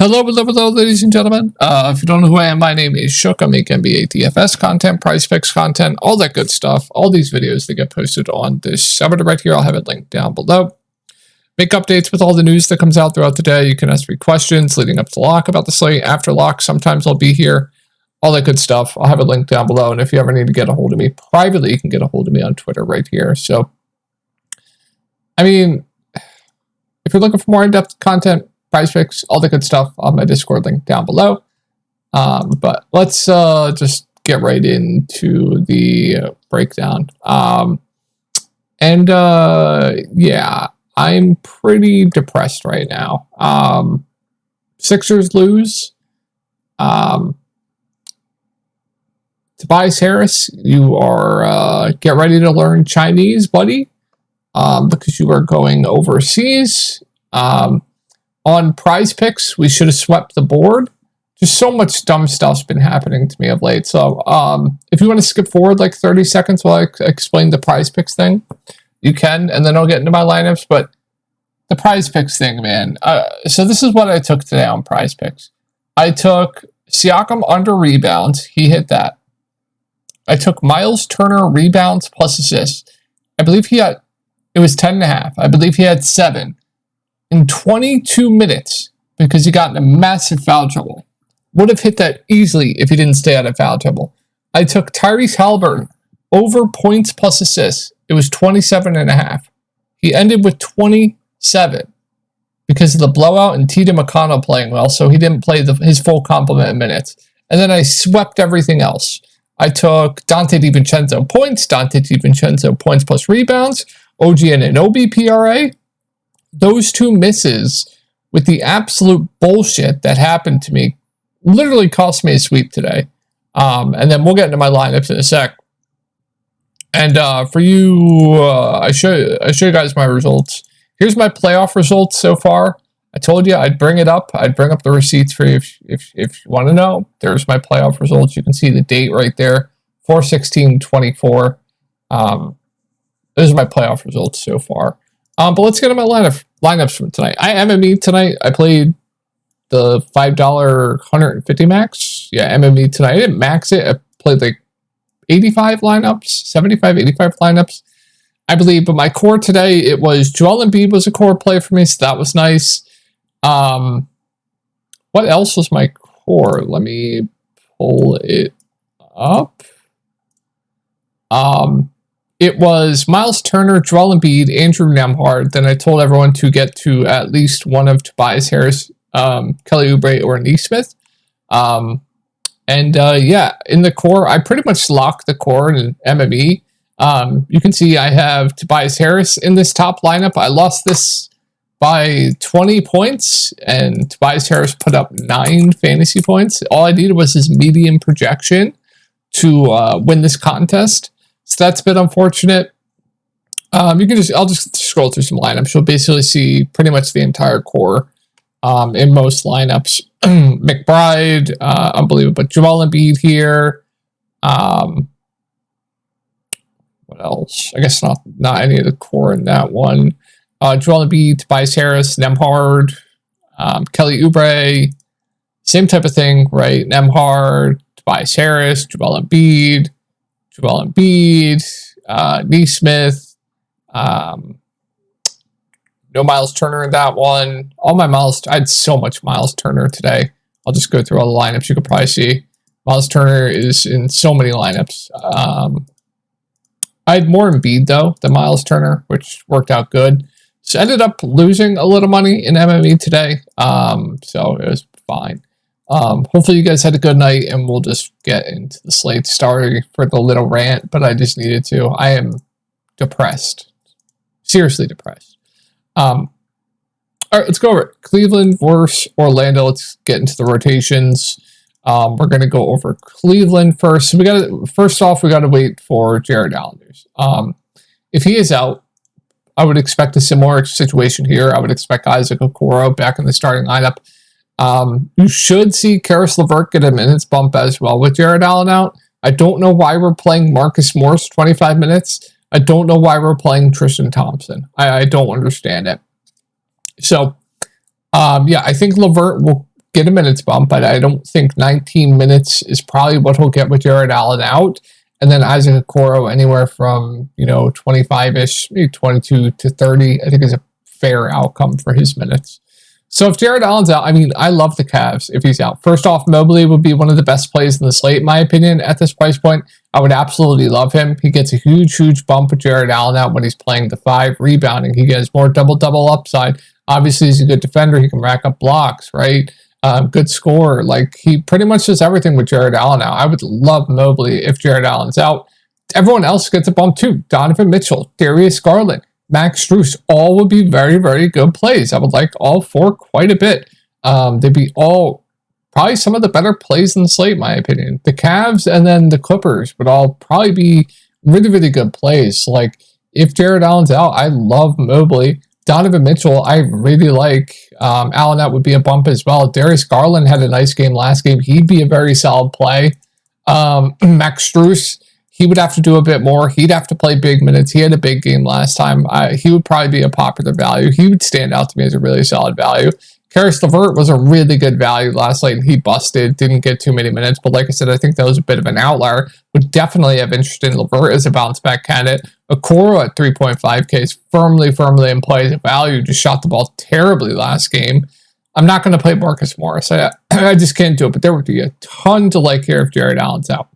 Hello, ladies and gentlemen. If you don't know who I am, my name is Shook. I make NBA DFS content, price picks content, all that good stuff. All these videos that get posted on this subreddit right here. I'll have it linked down below. Make updates with all the news that comes out throughout the day. You can ask me questions leading up to lock about the slate. After lock, sometimes I'll be here. All that good stuff. I'll have it linked down below. And if you ever need to get a hold of me privately, you can get a hold of me on Twitter right here. So, I mean, if you're looking for more in-depth content, price picks, all the good stuff on my Discord link down below. But let's just get right into the breakdown. Yeah, I'm pretty depressed right now. Sixers lose. Tobias Harris, you are get ready to learn Chinese, buddy, because you are going overseas. On prize picks, we should have swept the board. Just so much dumb stuff's been happening to me of late. So if you want to skip forward like 30 seconds while I explain the prize picks thing, you can, and then I'll get into my lineups. But the prize picks thing, man. So this is what I took today on prize picks. I took Siakam under rebounds. He hit that. I took Miles Turner rebounds plus assists. I believe it was 10.5. I believe he had 7. In 22 minutes, because he got in a massive foul trouble. Would have hit that easily if he didn't stay out of foul trouble. I took Tyrese Haliburton over points plus assists. It was 27.5. He ended with 27 because of the blowout and T.J. McConnell playing well, so he didn't play his full complement of minutes. And then I swept everything else. I took Dante DiVincenzo points plus rebounds, OG Anunoby PRA. Those two misses with the absolute bullshit that happened to me literally cost me a sweep today. And then we'll get into my lineups in a sec. And for you, I show you guys my results. Here's my playoff results so far. I told you I'd bring it up. I'd bring up the receipts for you if you want to know. There's my playoff results. You can see the date right there, 4/16/24. Those are my playoff results so far. But let's get to my lineups from tonight. I MME tonight. I played the $5 150 max. Yeah, MME tonight. I didn't max it. I played like 85 lineups, 75, 85 lineups, I believe. But my core today, it was Joel Embiid was a core play for me, so that was nice. What else was my core? Let me pull it up. It was Miles Turner, Joel Embiid, Andrew Nembhard. Then I told everyone to get to at least one of Tobias Harris, Kelly Oubre, or Nesmith. Yeah, in the core, I pretty much locked the core in MME. You can see I have Tobias Harris in this top lineup. I lost this by 20 points, and Tobias Harris put up 9 fantasy points. All I needed was his median projection to win this contest. So that's a bit unfortunate. I'll just scroll through some lineups. You'll basically see pretty much the entire core in most lineups. McBride, unbelievable. But Joel Embiid here. What else? I guess not any of the core in that one. Joel Embiid, Tobias Harris, Nembhard, Kelly Oubre. Same type of thing, right? Nembhard, Tobias Harris, Joel Embiid, Nesmith, no Miles Turner in that one. I had so much Miles Turner today. I'll just go through all the lineups. You could probably see Miles Turner is in so many lineups. I had more Embiid though than Miles Turner, which worked out good. So I ended up losing a little money in MME today. So it was fine. Hopefully you guys had a good night, and we'll just get into the slate. Sorry for the little rant, but I just needed to. I am depressed. Seriously depressed. All right, let's go over it. Cleveland versus Orlando. Let's get into the rotations. We're going to go over Cleveland first. So we got to wait for Jared Allen news. If he is out, I would expect a similar situation here. I would expect Isaac Okoro back in the starting lineup. You should see Karis LeVert get a minutes bump as well with Jared Allen out. I don't know why we're playing Marcus Morris 25 minutes. I don't know why we're playing Tristan Thompson. I don't understand it. So, I think LeVert will get a minutes bump, but I don't think 19 minutes is probably what he'll get with Jared Allen out. And then Isaac Okoro anywhere from, 25-ish, maybe 22 to 30, I think is a fair outcome for his minutes. So if Jared Allen's out, I love the Cavs if he's out. First off, Mobley would be one of the best plays in the slate, in my opinion, at this price point. I would absolutely love him. He gets a huge bump with Jared Allen out when he's playing the 5, rebounding. He gets more double-double upside. Obviously, he's a good defender. He can rack up blocks, right? Good scorer. Like, he pretty much does everything with Jared Allen out. I would love Mobley if Jared Allen's out. Everyone else gets a bump too. Donovan Mitchell, Darius Garland, Max Strus, all would be very, very good plays. I would like all 4 quite a bit. They'd be all probably some of the better plays in the slate, in my opinion. The Cavs and then the Clippers would all probably be really, really good plays. Like, if Jared Allen's out, I love Mobley. Donovan Mitchell, I really like. Allen out would be a bump as well. Darius Garland had a nice game last game. He'd be a very solid play. Max Strus, he would have to do a bit more. He'd have to play big minutes. He had a big game last time. He would probably be a popular value. He would stand out to me as a really solid value. Karis LeVert was a really good value last night, and he busted, didn't get too many minutes. But like I said, I think that was a bit of an outlier. Would definitely have interest in LeVert as a bounce-back candidate. Okoro at 3.5K is firmly in play as a value. Just shot the ball terribly last game. I'm not going to play Marcus Morris. I just can't do it. But there would be a ton to like here if Jared Allen's out.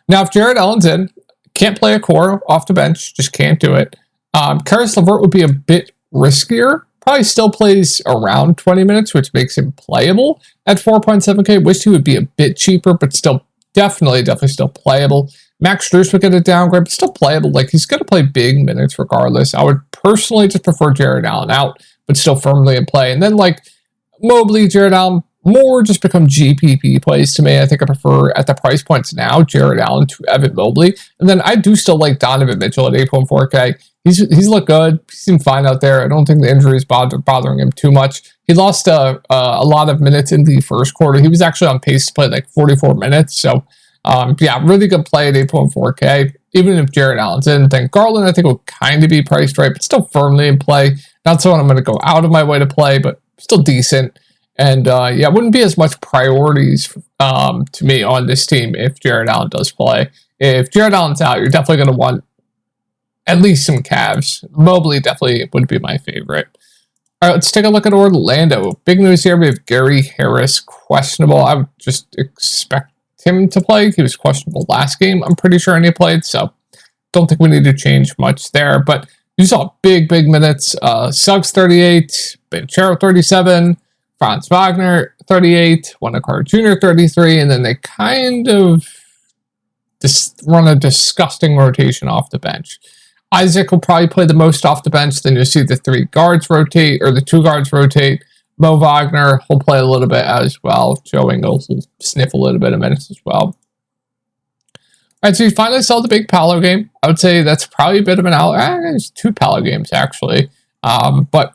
Now, if Jared Allen's in, can't play Okoro off the bench. Just can't do it. Karis LeVert would be a bit riskier. Probably still plays around 20 minutes, which makes him playable at 4.7K. Wish he would be a bit cheaper, but still definitely still playable. Max Strus would get a downgrade, but still playable. Like, he's going to play big minutes regardless. I would personally just prefer Jared Allen out, but still firmly in play. And then, like, Mobley, Jared Allen, more just become GPP plays to me. I think I prefer, at the price points now, Jared Allen to Evan Mobley. And then I do still like Donovan Mitchell at 8.4K. He's looked good. He seemed fine out there. I don't think the injury is bothering him too much. He lost a lot of minutes in the first quarter. He was actually on pace to play like 44 minutes. So, yeah, really good play at 8.4K. Even if Jared Allen's in, then Garland, I think, will kind of be priced right, but still firmly in play. Not someone I'm going to go out of my way to play, but still decent. And, yeah, wouldn't be as much priorities to me on this team if Jared Allen does play. If Jared Allen's out, you're definitely going to want at least some Cavs. Mobley definitely would be my favorite. All right, let's take a look at Orlando. Big news here. We have Gary Harris questionable. I would just expect him to play. He was questionable last game, I'm pretty sure, and he played, so don't think we need to change much there. But you saw big minutes. Suggs 38, Banchero 37, Franz Wagner 38, Wendell Jr. 33, and then they kind of just run a disgusting rotation off the bench. Isaac will probably play the most off the bench. Then you'll see the 3 guards rotate, or the 2 guards rotate. Mo Wagner will play a little bit as well. Joe Ingles will sniff a little bit of minutes as well. All right, so you finally saw the big Paolo game. I would say that's probably a bit of an outlier. There's 2 Paolo games, actually. But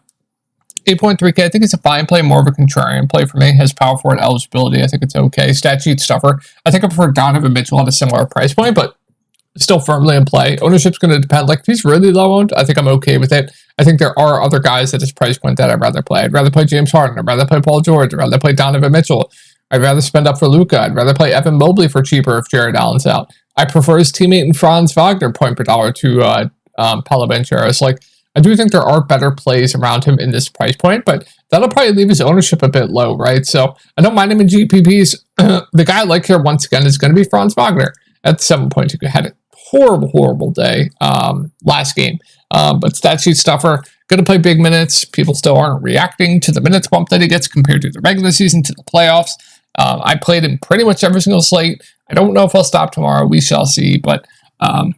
8.3K, I think it's a fine play, more of a contrarian play for me. Has power forward eligibility. I think it's okay. Stat sheet stuffer. I think I prefer Donovan Mitchell at a similar price point, but still firmly in play. Ownership's going to depend. Like, if he's really low owned, I think I'm okay with it. I think there are other guys at this price point that I'd rather play. I'd rather play James Harden. I'd rather play Paul George. I'd rather play Donovan Mitchell. I'd rather spend up for Luka. I'd rather play Evan Mobley for cheaper if Jared Allen's out. I prefer his teammate in Franz Wagner point per dollar to Paolo Banchero. Like, I do think there are better plays around him in this price point, but that'll probably leave his ownership a bit low, right? So I don't mind him in GPPs. The guy I like here, once again, is going to be Franz Wagner at 7.2. Had a horrible day last game. But stat sheet stuffer, going to play big minutes. People still aren't reacting to the minutes bump that he gets compared to the regular season, to the playoffs. I played in pretty much every single slate. I don't know if I'll stop tomorrow. We shall see. But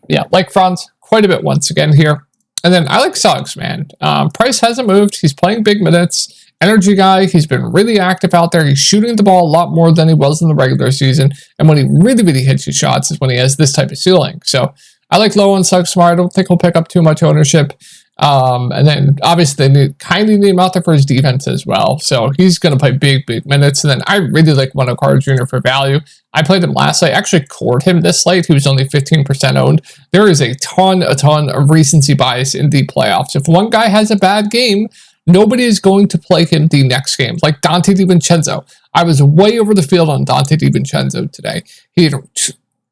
yeah, like Franz, quite a bit once again here. And then I like Suggs, man. Price hasn't moved. He's playing big minutes. Energy guy. He's been really active out there. He's shooting the ball a lot more than he was in the regular season. And when he really hits his shots is when he has this type of ceiling. So I like low on Suggs tomorrow. I don't think he'll pick up too much ownership. And then obviously they kind of need him out there for his defense as well. So he's going to play big minutes. And then I really like Wendell Carter Jr. for value. I played him last night. I actually cored him this slate. He was only 15% owned. There is a ton of recency bias in the playoffs. If one guy has a bad game, Nobody is going to play him the next game. Like Dante DiVincenzo. I was way over the field on Dante DiVincenzo today. He had a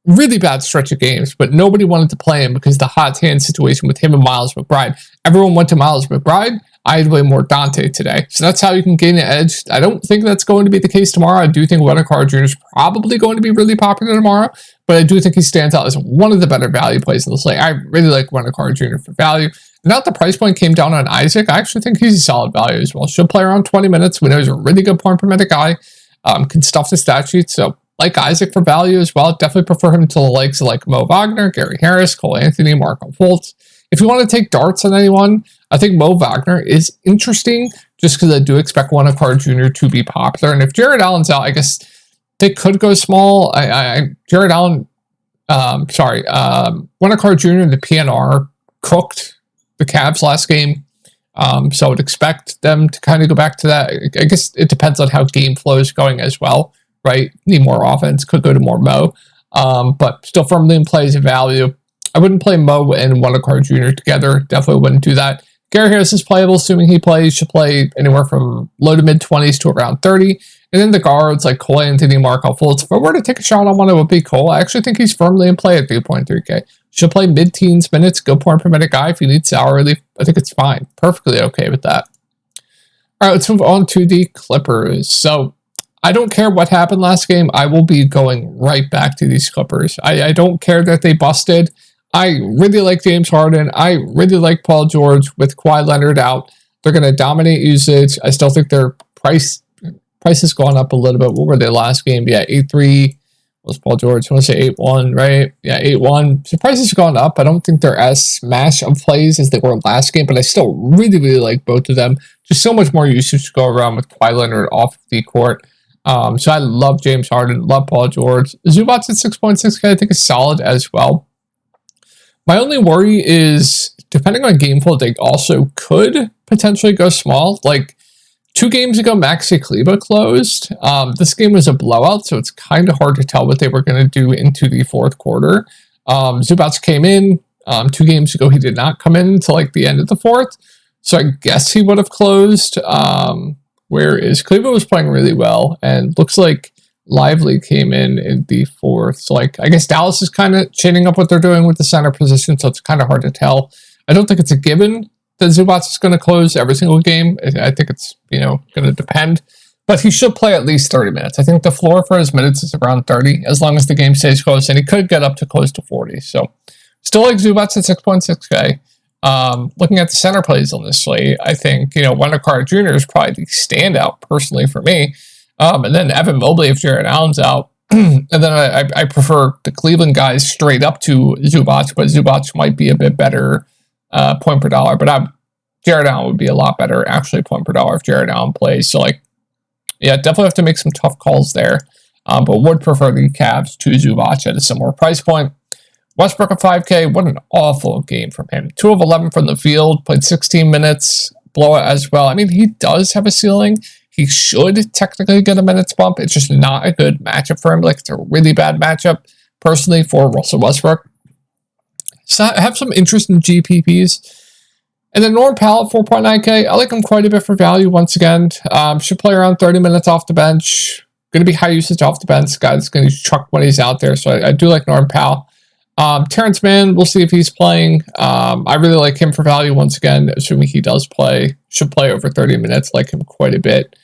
really bad stretch of games, but nobody wanted to play him because the hot hand situation with him and Miles McBride. Everyone went to Miles McBride. I had way more Dante today. So that's how you can gain an edge. I don't think that's going to be the case tomorrow. I do think Wendell Carter Jr. is probably going to be really popular tomorrow, but I do think he stands out as one of the better value plays in the slate. I really like Wendell Carter Jr. for value. Now that the price point came down on Isaac, I actually think he's a solid value as well. Should play around 20 minutes. We know he's a really good point per minute guy. Can stuff the stat sheet. So like Isaac for value as well. Definitely prefer him to the likes of like Mo Wagner, Gary Harris, Cole Anthony, Marco Fultz. If you want to take darts on anyone, I think Mo Wagner is interesting just because I do expect Wendell Carter Jr. to be popular. And if Jared Allen's out, I guess they could go small. Jared Allen, Wendell Carter Jr. and the PNR cooked the Cavs last game. So I would expect them to kind of go back to that. I guess it depends on how game flow is going as well, right? Need more offense, could go to more Mo. But still firmly in play as a value. I wouldn't play Mo and Wendell Carter Jr. together. Definitely wouldn't do that. Gary Harris is playable, assuming he plays. Should play anywhere from low to mid 20s to around 30. And then the guards like Cole Anthony, Marco Fultz. If I were to take a shot on one, it would be Cole. I actually think he's firmly in play at 3.3K. Should play mid-teens minutes, good point per minute guy. If you need salary relief, I think it's fine. Perfectly okay with that. All right, let's move on to the Clippers. So I don't care what happened last game. I will be going right back to these Clippers. I don't care that they busted. I really like James Harden. I really like Paul George with Kawhi Leonard out. They're going to dominate usage. I still think their price has gone up a little bit. What were they last game? Yeah, 8-3 was Paul George. I want to say 8-1, right? Yeah, 8-1. So prices have gone up. I don't think they're as smash of plays as they were last game, but I still really, really like both of them. Just so much more usage to go around with Kawhi Leonard off the court. So I love James Harden, love Paul George. Zubac's at 6.6K, I think is solid as well. My only worry is, depending on game flow, they also could potentially go small. Like 2 games ago, Maxi Kleber closed. This game was a blowout, so it's kind of hard to tell what they were going to do into the fourth quarter. Zubac came in. 2 games ago, he did not come in until like the end of the fourth. So I guess he would have closed. Whereas Kleber was playing really well, and looks like Lively came in the fourth. So like, I guess Dallas is kind of chaining up what they're doing with the center position, so it's kind of hard to tell. I don't think it's a given that Zubac is going to close every single game. I think it's, going to depend. But he should play at least 30 minutes. I think the floor for his minutes is around 30, as long as the game stays close, and he could get up to close to 40. So still like Zubac at 6.6K. Looking at the center plays on this slate, I think, Wendell Carter Jr. is probably the standout personally for me. And then Evan Mobley if Jared Allen's out. And then I prefer the Cleveland guys straight up to Zubac, but Zubac might be a bit better point per dollar. But Jared Allen would be a lot better actually point per dollar if Jared Allen plays. So definitely have to make some tough calls there. But would prefer the Cavs to Zubac at a similar price point. Westbrook at 5K, what an awful game from him. 2 of 11 from the field, played 16 minutes, blowout as well. I mean, he does have a ceiling. He should technically get a minutes bump. It's just not a good matchup for him. Like, it's a really bad matchup, personally, for Russell Westbrook. So I have some interest in GPPs. And then Norm Powell at 4.9K. I like him quite a bit for value once again. Should play around 30 minutes off the bench. Going to be high usage off the bench. Guy that's going to truck when he's out there. So I do like Norm Powell. Terrence Mann, we'll see if he's playing. I really like him for value once again, assuming he does play. Should play over 30 minutes, like him quite a bit.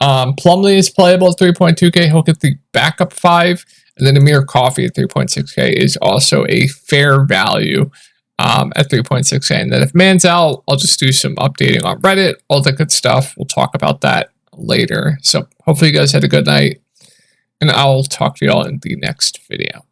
Plumlee is playable at 3.2K. He'll get the backup 5. And then Amir Coffey at 3.6K is also a fair value at 3.6K. And then if Mann's out, I'll just do some updating on Reddit, all the good stuff. We'll talk about that later. So hopefully you guys had a good night. And I'll talk to y'all in the next video.